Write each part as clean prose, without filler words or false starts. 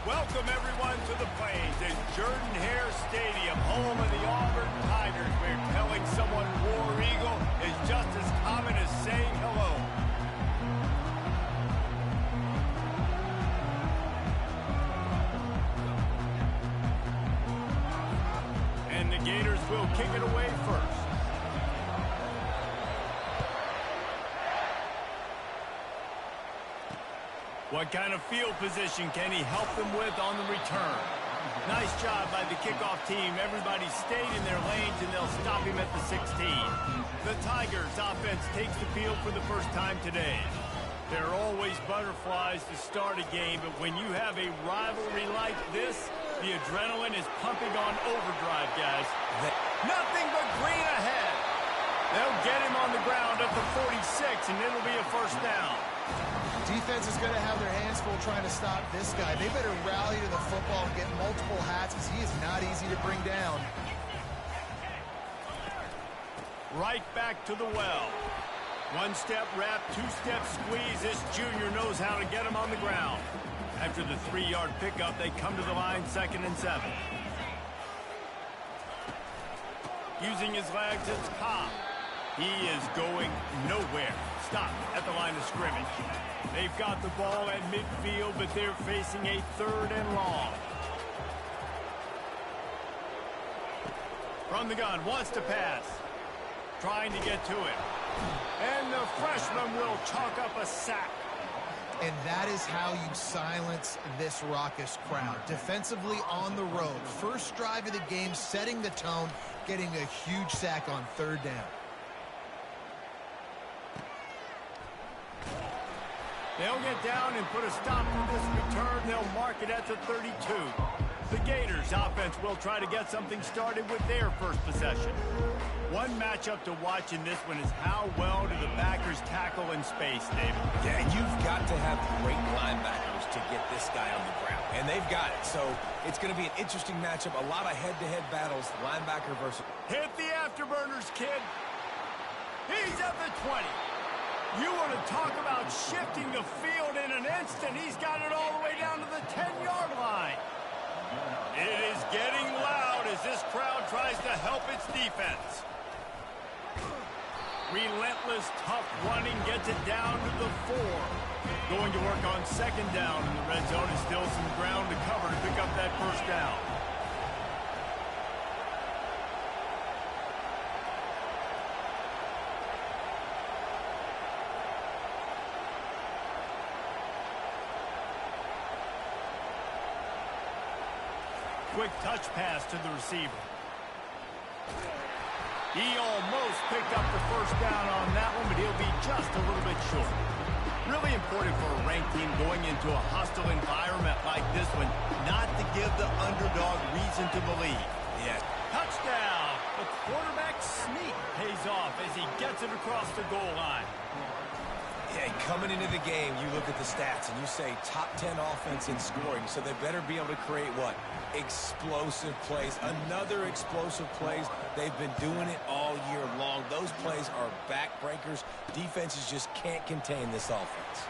Welcome, everyone, to the Plains at Jordan-Hare Stadium, home of the Auburn Tigers, where telling someone War Eagle is just as common as saying hello. And the Gators will kick it away first. What kind of field position can he help them with on the return? Nice job by the kickoff team. Everybody stayed in their lanes, and they'll stop him at the 16. The Tigers offense takes the field for the first time today. There are always butterflies to start a game, but when you have a rivalry like this, the adrenaline is pumping on overdrive, guys. Nothing but green ahead. They'll get him on the ground at the 46, and it'll be a first down. Defense is going to have their hands full trying to stop this guy. They better rally to the football and get multiple hats because he is not easy to bring down. Right back to the well. One-step wrap, two-step squeeze. This junior knows how to get him on the ground. After the 3-yard pickup, they come to the line 2nd and 7. Using his legs, it's Cobb. He is going nowhere. Stop at the line of scrimmage. They've got the ball at midfield, but they're facing a 3rd and long. From the gun, wants to pass. Trying to get to it. And the freshman will chalk up a sack. And that is how you silence this raucous crowd. Defensively on the road. First drive of the game, setting the tone, getting a huge sack on 3rd down. They'll get down and put a stop to this return. They'll mark it at the 32. The Gators offense will try to get something started with their first possession. One matchup to watch in this one is how well do the backers tackle in space, David. Yeah, you've got to have great linebackers to get this guy on the ground. And they've got it. So it's going to be an interesting matchup. A lot of head-to-head battles, linebacker versus... Hit the afterburners, kid. He's at the 20. You want to talk about shifting the field in an instant. He's got it all the way down to the 10-yard line. It is getting loud as this crowd tries to help its defense. Relentless, tough running gets it down to the 4. Going to work on 2nd down in the red zone, and still some ground to cover to pick up that first down. Quick touch pass to the receiver. He almost picked up the first down on that one, but he'll be just a little bit short. Really important for a ranked team going into a hostile environment like this one, not to give the underdog reason to believe. Yeah. Touchdown! The quarterback sneak pays off as he gets it across the goal line. Yeah, coming into the game, you look at the stats and you say top 10 offense in scoring, so they better be able to create what? Explosive plays. Another explosive plays. They've been doing it all year long. Those plays are backbreakers. Defenses just can't contain this offense.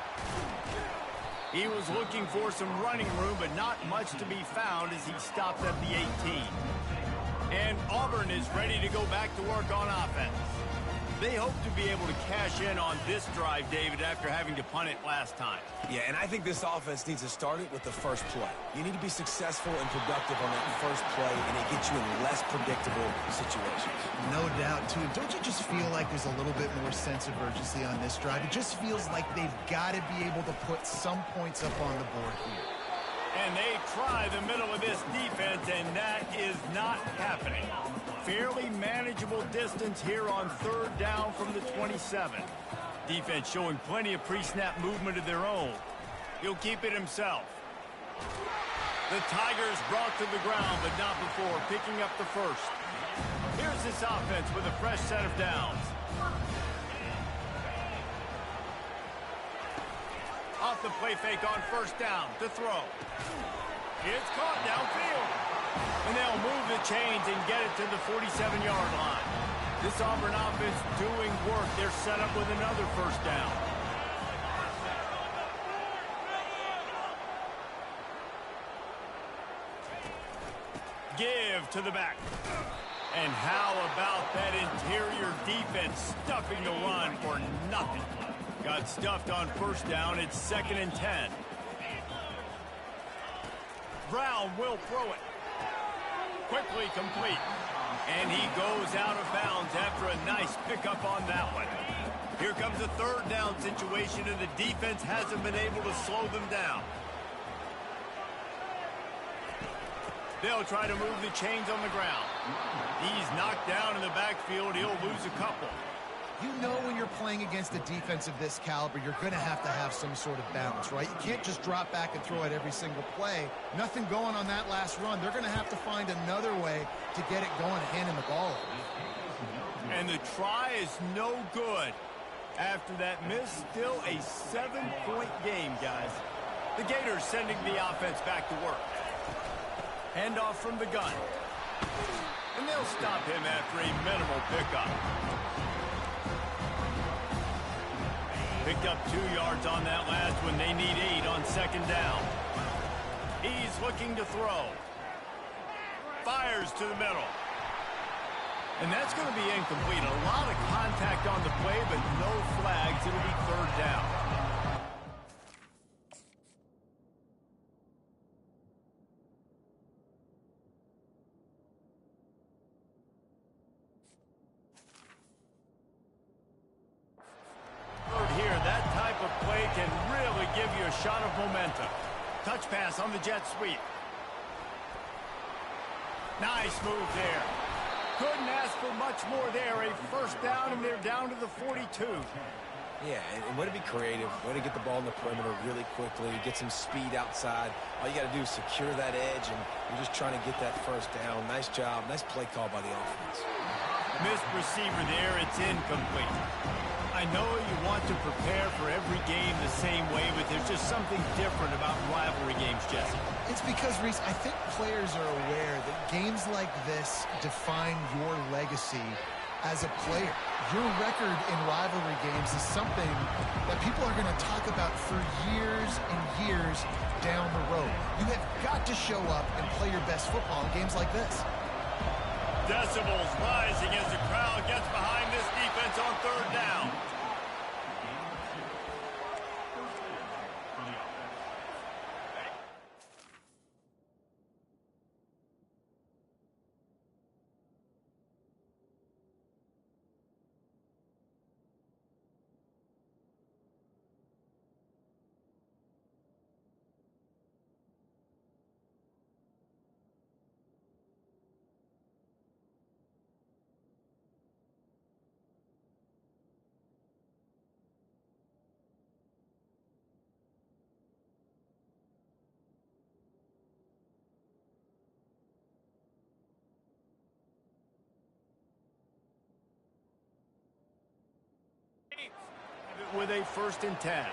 He was looking for some running room, but not much to be found as he stopped at the 18. And Auburn is ready to go back to work on offense. They hope to be able to cash in on this drive, David, after having to punt it last time. Yeah, and I think this offense needs to start it with the first play. You need to be successful and productive on that first play, and it gets you in less predictable situations. No doubt, too. Don't you just feel like there's a little bit more sense of urgency on this drive? It just feels like they've got to be able to put some points up on the board here. And they try the middle of this defense, and that is not happening. Fairly manageable distance here on 3rd down from the 27. Defense showing plenty of pre-snap movement of their own. He'll keep it himself. The Tigers brought to the ground, but not before picking up the first. Here's this offense with a fresh set of downs. Off the play fake on 1st down to throw. It's caught downfield. And they'll move the chains and get it to the 47-yard line. This Auburn offense doing work. They're set up with another 1st down. Give to the back. And how about that interior defense stuffing the run for nothing? Got stuffed on first down. It's 2nd and 10. Brown will throw it. Quickly complete. And he goes out of bounds after a nice pickup on that one. Here comes a 3rd down situation, and the defense hasn't been able to slow them down. They'll try to move the chains on the ground. He's knocked down in the backfield. He'll lose a couple. You know when you're playing against a defense of this caliber, you're going to have some sort of balance, right? You can't just drop back and throw it every single play. Nothing going on that last run. They're going to have to find another way to get it going, handing the ball over. And the try is no good. After that miss, still a 7-point game, guys. The Gators sending the offense back to work. Handoff from the gun. And they'll stop him after a minimal pickup. Picked up 2 yards on that last one. They need 8 on 2nd down. He's looking to throw. Fires to the middle. And that's going to be incomplete. A lot of contact on the play, but no flags. It'll be 3rd down. Here, that type of play can really give you a shot of momentum. Touch pass on the jet sweep. Nice move there. Couldn't ask for much more there. A 1st down, and they're down to the 42. Yeah, and way to be creative, way to get the ball in the perimeter really quickly, get some speed outside. All you got to do is secure that edge, and you're just trying to get that 1st down. Nice job. Nice play call by the offense. Missed receiver there. It's incomplete. I know you want to prepare for every game the same way, but there's just something different about rivalry games, Jesse. It's because, Reese, I think players are aware that games like this define your legacy as a player. Your record in rivalry games is something that people are going to talk about for years and years down the road. You have got to show up and play your best football in games like this. Decibels rising as the crowd gets behind this defense on 3rd down. With a 1st and 10.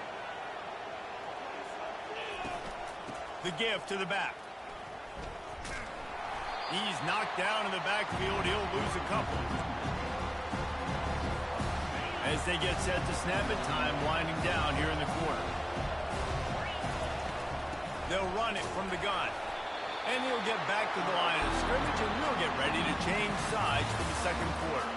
The give to the back. He's knocked down in the backfield. He'll lose a couple. As they get set to snap it, time winding down here in the quarter. They'll run it from the gun. And he'll get back to the line of scrimmage, and we'll get ready to change sides for the 2nd quarter.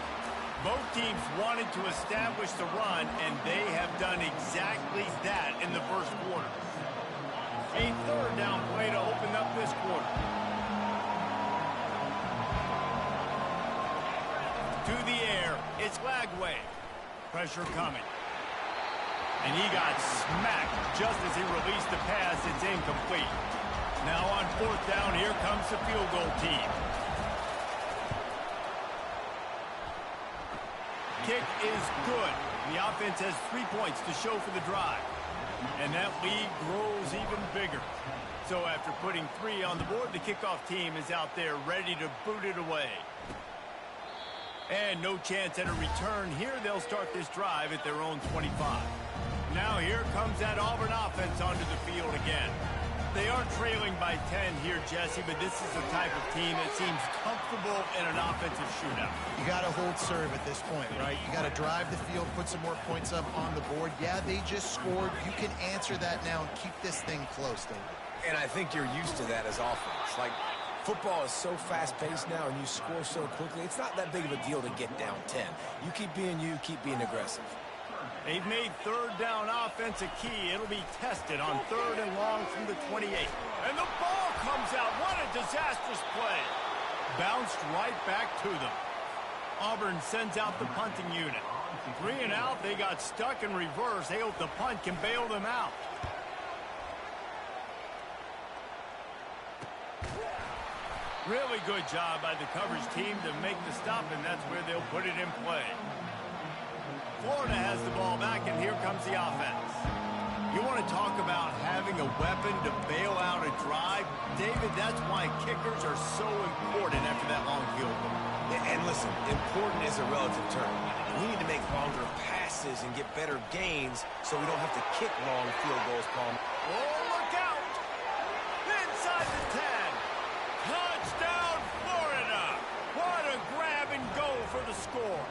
Both teams wanted to establish the run, and they have done exactly that in the 1st quarter. A 3rd down play to open up this quarter. To the air, it's Lagway. Pressure coming. And he got smacked just as he released the pass. It's incomplete. Now on 4th down, here comes the field goal team. Kick is good. The offense has 3 points to show for the drive. And that lead grows even bigger. So after putting 3 on the board, the kickoff team is out there ready to boot it away. And no chance at a return here. They'll start this drive at their own 25. Now here comes that Auburn offense onto the field again. They are trailing by 10 here, Jesse, but this is the type of team that seems comfortable in an offensive shootout. You got to hold serve at this point, right? You got to drive the field, put some more points up on the board. Yeah, they just scored. You can answer that now and keep this thing close, David. And I think you're used to that as offense. Like, Football is so fast-paced now, and you score so quickly, it's not that big of a deal to get down 10. You keep being you, keep being aggressive. They've made third down offense a key. It'll be tested on 3rd and long from the 28. And the ball comes out. What a disastrous play. Bounced right back to them. Auburn sends out the punting unit. 3 and out, they got stuck in reverse. They hope the punt can bail them out. Really good job by the coverage team to make the stop, and that's where they'll put it in play. Florida has the ball back, and here comes the offense. You want to talk about having a weapon to bail out a drive? David, that's why kickers are so important after that long field goal. And listen, important is a relative term. We need to make longer passes and get better gains so we don't have to kick long field goals, Paul. Oh, look out! Inside the 10. Touchdown, Florida! What a grab and go for the score.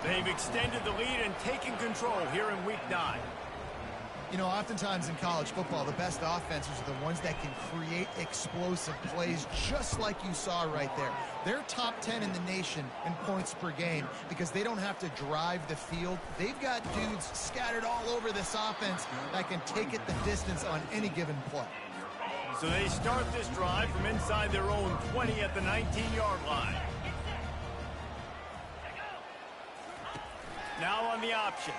They've extended the lead and taken control here in Week 9. You know, oftentimes in college football, the best offenses are the ones that can create explosive plays, just like you saw right there. They're top 10 in the nation in points per game because they don't have to drive the field. They've got dudes scattered all over this offense that can take it the distance on any given play. So they start this drive from inside their own 20 at the 19-yard line. Now on the option.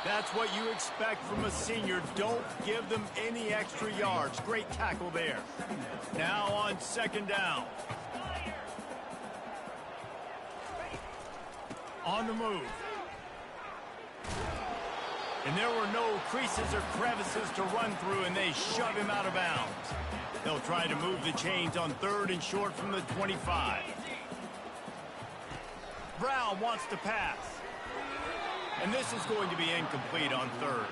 That's what you expect from a senior. Don't give them any extra yards. Great tackle there. Now on 2nd down. On the move. And there were no creases or crevices to run through, and they shove him out of bounds. They'll try to move the chains on 3rd and short from the 25. Brown wants to pass. And this is going to be incomplete on 3rd.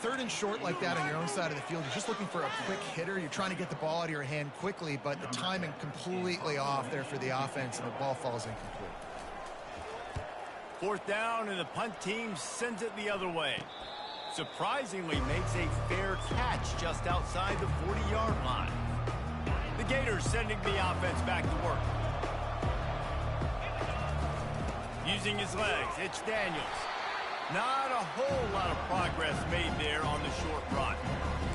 3rd and short like that on your own side of the field, you're just looking for a quick hitter. You're trying to get the ball out of your hand quickly, but the timing completely off there for the offense, and the ball falls incomplete. 4th down, and the punt team sends it the other way. Surprisingly makes a fair catch just outside the 40-yard line. The Gators sending the offense back to work. Using his legs, it's Daniels. Not a whole lot of progress made there on the short run.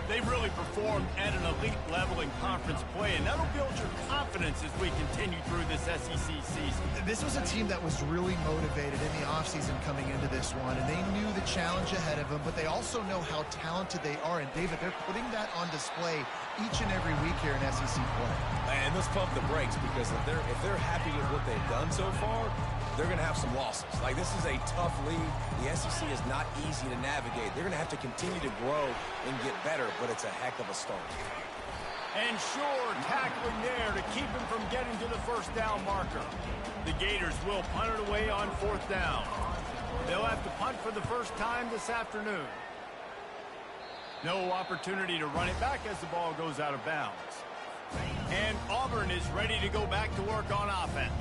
They've really performed at an elite level in conference play, and that'll build your confidence as we continue through this SEC season. This was a team that was really motivated in the offseason coming into this one, and they knew the challenge ahead of them, but they also know how talented they are. And, David, they're putting that on display each and every week here in SEC play. And let's pump the brakes, because if they're happy with what they've done so far, they're going to have some losses. Like, this is a tough league. The SEC is not easy to navigate. They're going to have to continue to grow and get better, but it's a heck of a start. And sure, tackling there to keep him from getting to the 1st down marker. The Gators will punt it away on 4th down. They'll have to punt for the first time this afternoon. No opportunity to run it back as the ball goes out of bounds. And Auburn is ready to go back to work on offense.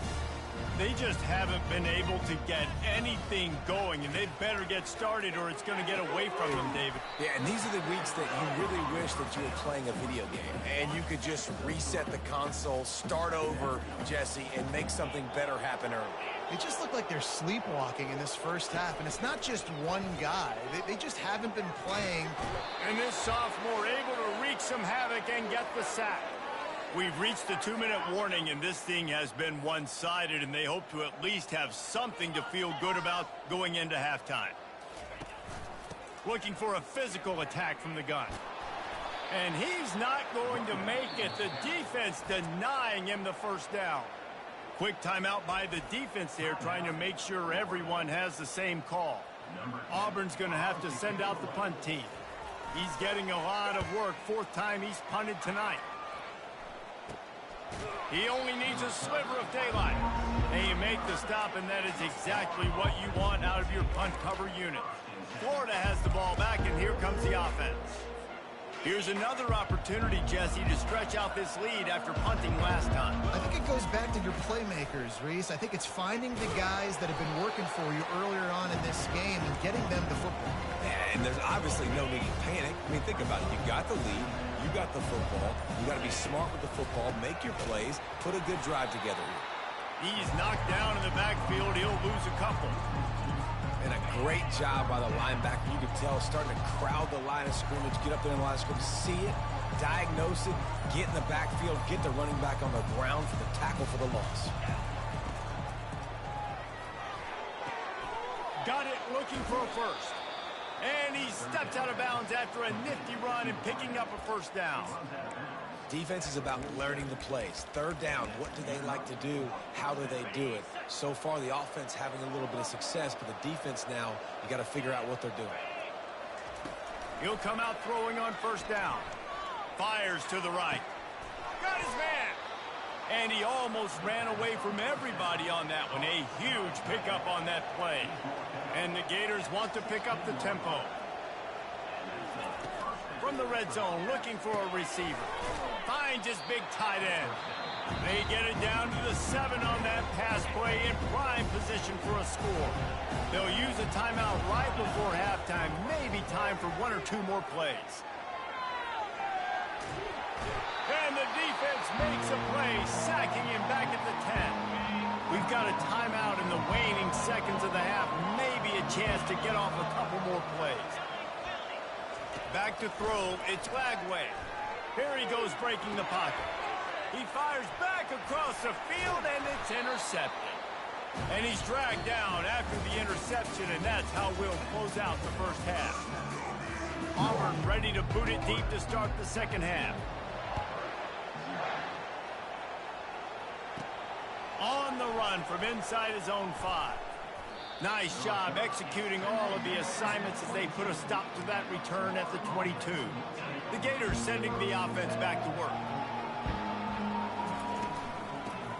They just haven't been able to get anything going, and they better get started or it's going to get away from them, David. Yeah, and these are the weeks that you really wish that you were playing a video game and you could just reset the console, start over, Jesse, and make something better happen early. They just look like they're sleepwalking in this first half, and it's not just one guy. They just haven't been playing. And this sophomore able to wreak some havoc and get the sack. We've reached the 2-minute warning, and this thing has been one-sided, and they hope to at least have something to feel good about going into halftime. Looking for a physical attack from the gun. And he's not going to make it. The defense denying him the 1st down. Quick timeout by the defense there, trying to make sure everyone has the same call. Auburn's going to have to send out the punt team. He's getting a lot of work. 4th time he's punted tonight. He only needs a sliver of daylight. And you make the stop, and that is exactly what you want out of your punt cover unit. Florida has the ball back, and here comes the offense. Here's another opportunity, Jesse, to stretch out this lead after punting last time. I think it goes back to your playmakers, Reese. I think it's finding the guys that have been working for you earlier on in this game and getting them the football. And there's obviously no need to panic. I mean, think about it. You got the lead. You got the football. You got to be smart with the football. Make your plays. Put a good drive together here. He's knocked down in the backfield. He'll lose a couple. And a great job by the linebacker. You can tell starting to crowd the line of scrimmage, get up there in the line of scrimmage, see it, diagnose it, get in the backfield, get the running back on the ground for the tackle for the loss. Got it, looking for a first. And he steps out of bounds after a nifty run and picking up a first down. Defense is about learning the plays. Third down, what do they like to do? How do they do it? So far, the offense having a little bit of success, but the defense now, you got to figure out what they're doing. He'll come out throwing on first down. Fires to the right. Got his man. And he almost ran away from everybody on that one. A huge pickup on that play. And the Gators want to pick up the tempo. From the red zone, looking for a receiver. Finds his big tight end. They get it down to the 7 on that pass play in prime position for a score. They'll use a timeout right before halftime. Maybe time for 1 or 2 more plays. And the defense makes a play, sacking him back at the 10. We've got a timeout in the waning seconds of the half. Maybe a chance to get off a couple more plays. Back to throw, it's Lagway. Here he goes breaking the pocket. He fires back across the field, and it's intercepted. And he's dragged down after the interception, and that's how we'll close out the first half. Auburn ready to boot it deep to start the second half. On the run from inside his own 5. Nice job executing all of the assignments as they put a stop to that return at the 22. The Gators sending the offense back to work.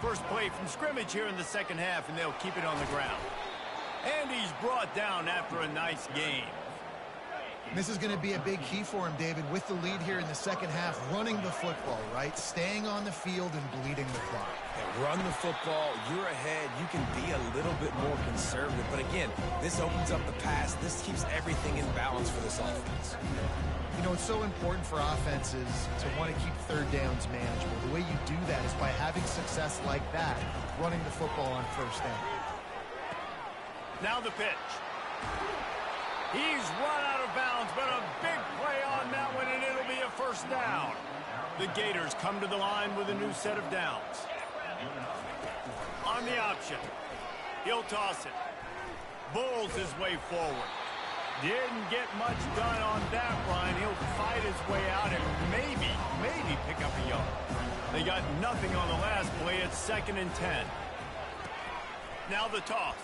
First play from scrimmage here in the second half, and they'll keep it on the ground. And he's brought down after a nice game. This is going to be a big key for him, David, with the lead here in the second half, running the football, right? Staying on the field and bleeding the clock. And run the football, you're ahead, you can be a little bit more conservative. But again, this opens up the pass. This keeps everything in balance for this offense. You know, it's so important for offenses to want to keep third downs manageable. The way you do that is by having success like that, running the football on first down. Now the pitch. He's run out of bounds, but a big play on that one, and it'll be a first down. The Gators come to the line with a new set of downs. On the option, he'll toss it. Bulls his way forward. Didn't get much done on that run. He'll fight his way out and maybe pick up a yard. They got nothing on the last play. It's 2nd and 10. Now the toss.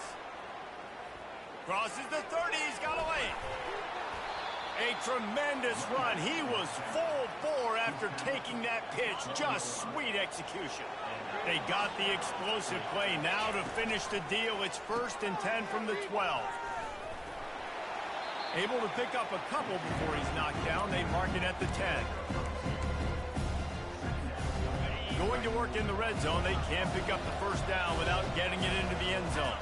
Crosses the 30, he's got a lane. A tremendous run. He was full bore after taking that pitch. Just sweet execution. They got the explosive play. Now to finish the deal, it's 1st and 10 from the 12. Able to pick up a couple before he's knocked down. They mark it at the 10. Going to work in the red zone. They can't pick up the first down without getting it into the end zone.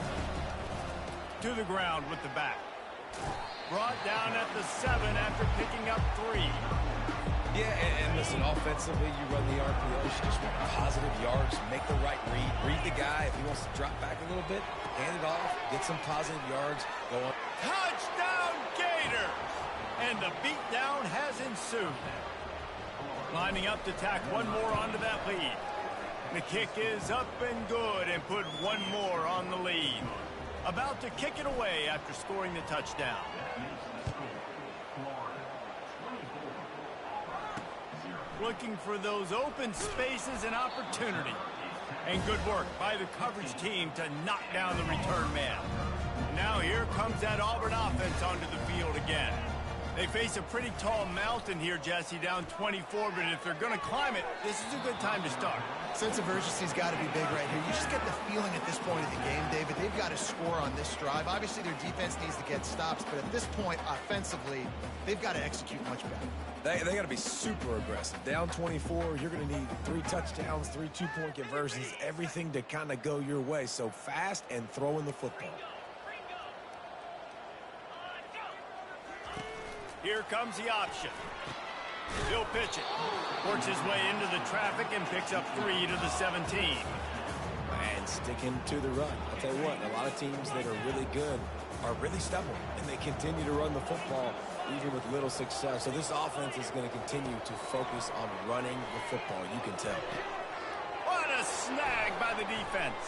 To the ground with the back. Brought down at the 7 after picking up 3. Yeah, and listen, offensively, you run the RPO. You just want positive yards, make the right read. Read the guy. If he wants to drop back a little bit, hand it off, get some positive yards, go on. Touchdown, Gator! And the beatdown has ensued. Lining up to tack one more onto that lead. The kick is up and good and put one more on the lead. About to kick it away after scoring the touchdown. Looking for those open spaces and opportunity. And good work by the coverage team to knock down the return man. Now here comes that Auburn offense onto the field again. They face a pretty tall mountain here, Jesse, down 24, but if they're going to climb it, this is a good time to start. Sense of urgency's got to be big right here. You just get the feeling at this point of the game, David, they've got to score on this drive. Obviously, their defense needs to get stops, but at this point, offensively, they've got to execute much better. They got to be super aggressive. Down 24, you're going to need 3 touchdowns, 3 two-point conversions, everything to kind of go your way. So fast and throwing the football. Here comes the option. He'll pitch it. Works his way into the traffic and picks up 3 to the 17. And sticking to the run. I'll tell you what, a lot of teams that are really good are really stubborn, and they continue to run the football even with little success. So this offense is going to continue to focus on running the football, you can tell. What a snag by the defense.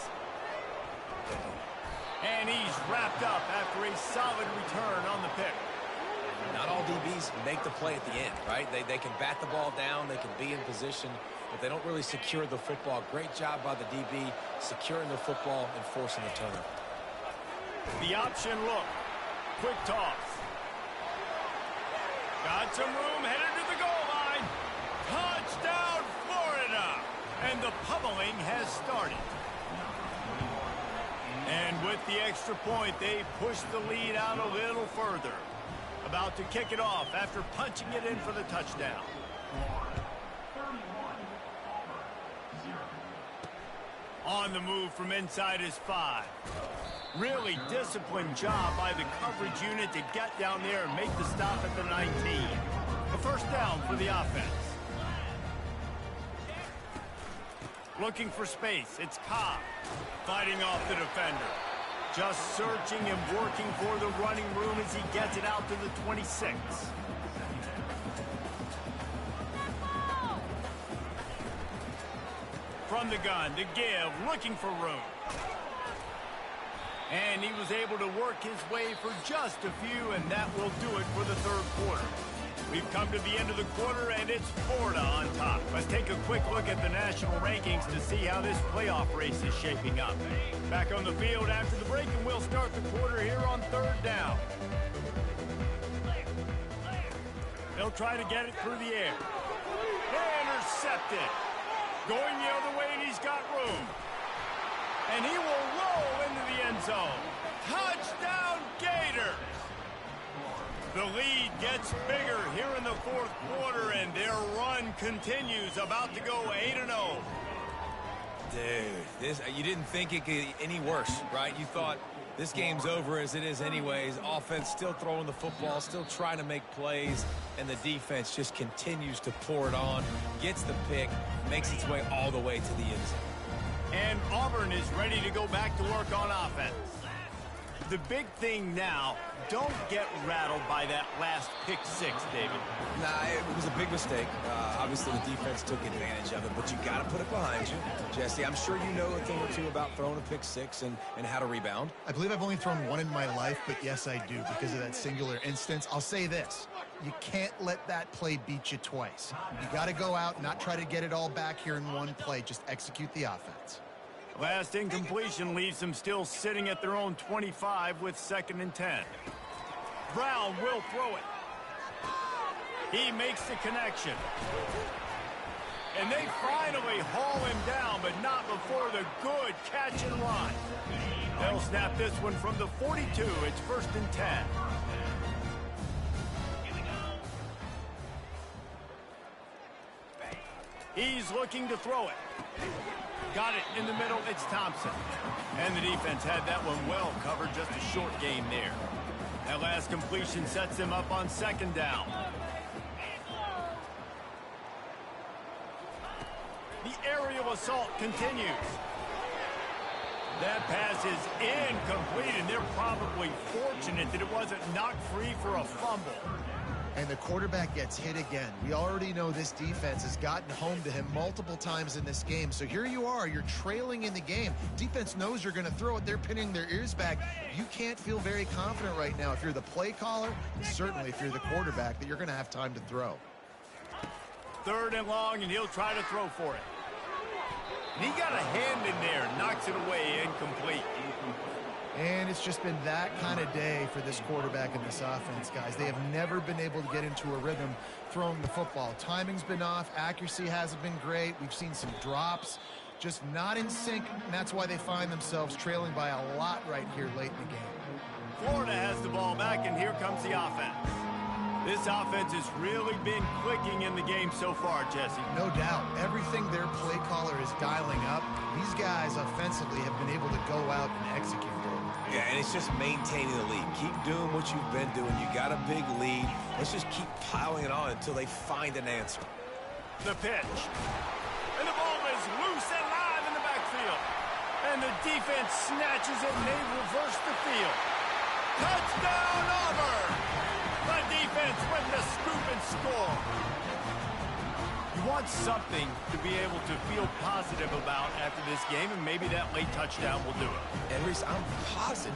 And he's wrapped up after a solid return on the pick. Not all DBs make the play at the end, right? They can bat the ball down, they can be in position, but they don't really secure the football. Great job by the DB securing the football and forcing the turnover. The option look. Quick toss. Got some room, headed to the goal line. Touchdown, Florida! And the pummeling has started. And with the extra point, they push the lead out a little further. About to kick it off after punching it in for the touchdown. On the move from inside his 5. Really disciplined job by the coverage unit to get down there and make the stop at the 19. A first down for the offense. Looking for space. It's Cobb fighting off the defender. Just searching and working for the running room as he gets it out to the 26. From the gun to give, looking for room. And he was able to work his way for just a few, and that will do it for the third quarter. We've come to the end of the quarter, and it's Florida on top. Let's take a quick look at the national rankings to see how this playoff race is shaping up. Back on the field after the break, and we'll start the quarter here on third down. They'll try to get it through the air. Intercepted. Going the other way, and he's got room. And he will roll into the end zone. Touchdown, Gators! The lead gets bigger here in the fourth quarter, and their run continues, about to go 8-0. Dude, you didn't think it could get any worse, right? You thought this game's over as it is anyways. Offense still throwing the football, still trying to make plays, and the defense just continues to pour it on, gets the pick, makes its way all the way to the end zone. And Auburn is ready to go back to work on offense. The big thing now, don't get rattled by that last pick 6, David. Nah, it was a big mistake. Obviously, the defense took advantage of it, but you got to put it behind you. Jesse, I'm sure you know a thing or two about throwing a pick 6 and how to rebound. I believe I've only thrown one in my life, but yes, I do because of that singular instance. I'll say this. You can't let that play beat you twice. You got to go out and not try to get it all back here in one play. Just execute the offense. Last incompletion leaves them still sitting at their own 25 with 2nd and 10. Brown will throw it. He makes the connection. And they finally haul him down, but not before the good catch and run. They'll snap this one from the 42. It's 1st and 10. He's looking to throw it. Got it in the middle. It's Thompson. And the defense had that one well covered. Just a short game there. That last completion sets them up on 2nd down. The aerial assault continues. That pass is incomplete, and they're probably fortunate that it wasn't knocked free for a fumble. And the quarterback gets hit again. We already know this defense has gotten home to him multiple times in this game. So here you are, you're trailing in the game. Defense knows you're going to throw it. They're pinning their ears back. You can't feel very confident right now if you're the play caller, and certainly if you're the quarterback, that you're going to have time to throw. 3rd and long, and he'll try to throw for it. And he got a hand in there, knocks it away, incomplete. And it's just been that kind of day for this quarterback and this offense, guys. They have never been able to get into a rhythm throwing the football. Timing's been off. Accuracy hasn't been great. We've seen some drops. Just not in sync, and that's why they find themselves trailing by a lot right here late in the game. Florida has the ball back, and here comes the offense. This offense has really been clicking in the game so far, Jesse. No doubt. Everything their play caller is dialing up, these guys offensively have been able to go out and execute. Yeah, and it's just maintaining the lead. Keep doing what you've been doing. You got a big lead. Let's just keep piling it on until they find an answer. The pitch. And the ball is loose and live in the backfield. And the defense snatches it, and they reverse the field. Touchdown, Auburn! The defense with the scoop and score. You want something to be able to feel positive about after this game, and maybe that late touchdown will do it. And Reese, I'm positive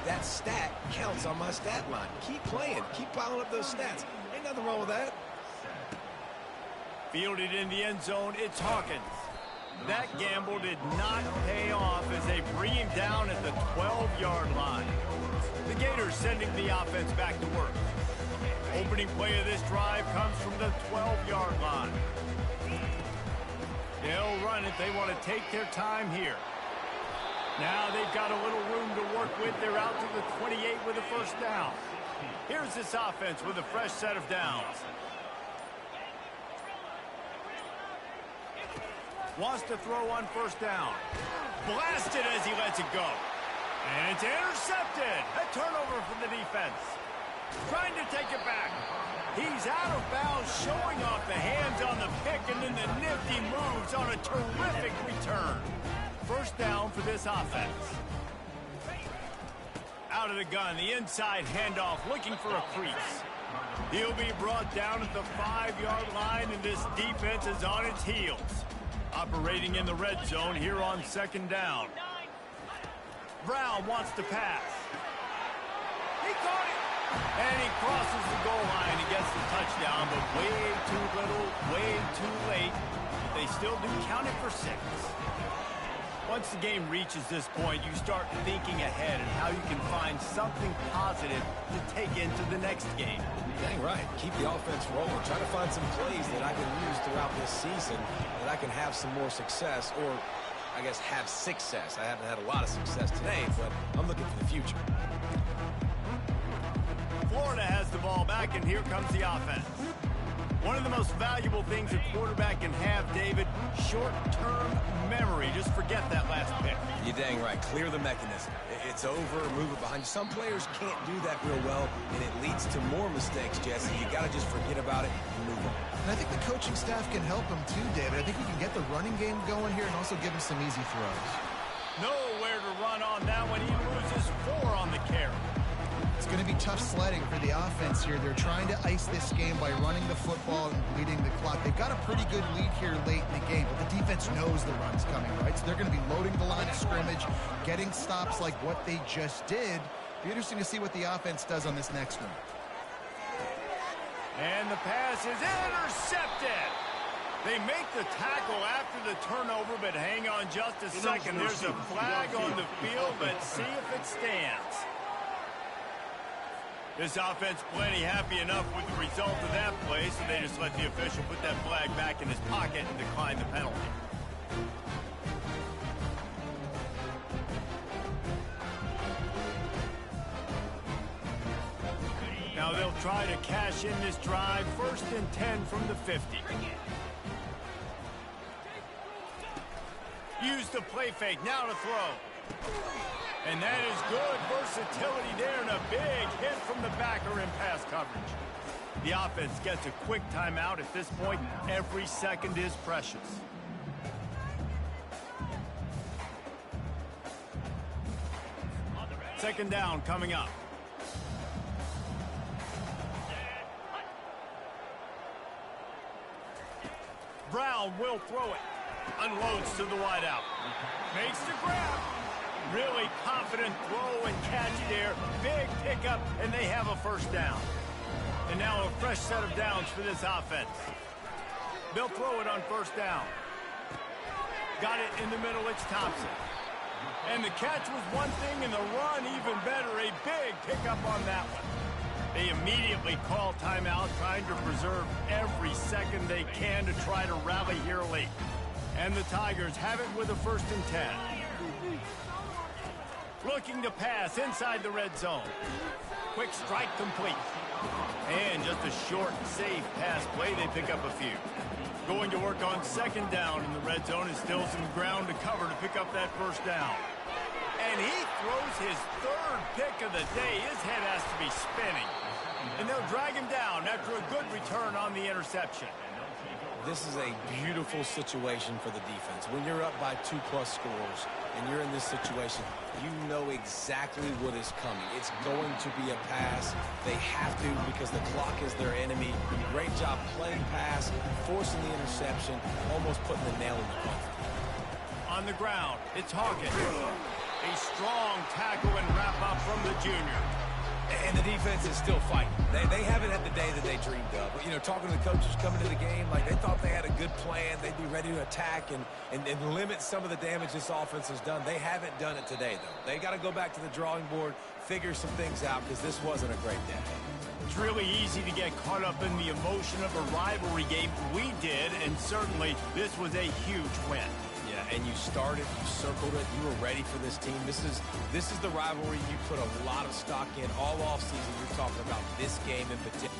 that stat counts on my stat line. Keep playing. Keep piling up those stats. Ain't nothing wrong with that. Fielded in the end zone, it's Hawkins. That gamble did not pay off as they bring him down at the 12-yard line. The Gators sending the offense back to work. Opening play of this drive comes from the 12-yard line. They'll run it. They want to take their time here. Now they've got a little room to work with. They're out to the 28 with a first down. Here's this offense with a fresh set of downs. Wants to throw on first down. Blasted as he lets it go. And it's intercepted. A turnover for the defense. Trying to take it back. He's out of bounds, showing off the hands on the pick, and then the nifty moves on a terrific return. First down for this offense. Out of the gun, the inside handoff, looking for a crease. He'll be brought down at the 5-yard line, and this defense is on its heels. Operating in the red zone here on second down. Brown wants to pass. He caught it. And he crosses the goal line. He gets the touchdown, but way too little, way too late. They still do count it for 6. Once the game reaches this point, you start thinking ahead and how you can find something positive to take into the next game. Dang right. Keep the offense rolling. Try to find some plays that I can use throughout this season that I can have some more success, or I guess have success. I haven't had a lot of success today, but I'm looking for the future. Florida has the ball back, and here comes the offense. One of the most valuable things a quarterback can have, David, short-term memory. Just forget that last pick. You're dang right. Clear the mechanism. It's over, move it behind you. Some players can't do that real well, and it leads to more mistakes, Jesse. You got to just forget about it and move on. And I think the coaching staff can help him too, David. I think we can get the running game going here and also give him some easy throws. Nowhere to run on that one. He loses 4 on the carry. It's going to be tough sledding for the offense here. They're trying to ice this game by running the football and bleeding the clock. They've got a pretty good lead here late in the game, but the defense knows the run's coming, right? So they're going to be loading the line of scrimmage, getting stops like what they just did. Be interesting to see what the offense does on this next one. And the pass is intercepted. They make the tackle after the turnover, but hang on just a second. There's a flag on the field. Let's see if it stands. This offense plenty happy enough with the result of that play, so they just let the official put that flag back in his pocket and decline the penalty. Now they'll try to cash in this drive. 1st and 10 from the 50. Use the play fake. Now to throw. And that is good versatility there, and a big hit from the backer in pass coverage. The offense gets a quick timeout. At this point, every second is precious. Second down coming up. Brown will throw it. Unloads to the wideout. Makes the grab. Really confident throw and catch there. Big pickup, and they have a first down. And now a fresh set of downs for this offense. They'll throw it on first down. Got it in the middle. It's Thompson. And the catch was one thing, and the run even better. A big pickup on that one. They immediately call timeout, trying to preserve every second they can to try to rally here late. And the Tigers have it with a 1st and 10. Looking to pass inside the red zone. Quick strike complete. And just a short, safe pass play. They pick up a few. Going to work on 2nd down in the red zone, and still some ground to cover to pick up that 1st down. And he throws his 3rd pick of the day. His head has to be spinning. And they'll drag him down after a good return on the interception. This is a beautiful situation for the defense. When you're up by 2+ scores and you're in this situation, you know exactly what is coming. It's going to be a pass. They have to, because the clock is their enemy. Great job playing pass, forcing the interception, almost putting the nail in the coffin. On the ground, it's Hawkins. A strong tackle and wrap-up from the junior. And the defense is still fighting. They haven't had the day that they dreamed of. You know, talking to the coaches coming to the game, like they thought they had a good plan. They'd be ready to attack and limit some of the damage this offense has done. They haven't done it today, though. They got to go back to the drawing board, figure some things out, because this wasn't a great day. It's really easy to get caught up in the emotion of a rivalry game. We did, and certainly this was a huge win. Yeah, and you started, you circled it, you were ready for this team. This is the rivalry you put a lot of stock in all offseason. You're talking about this game in particular.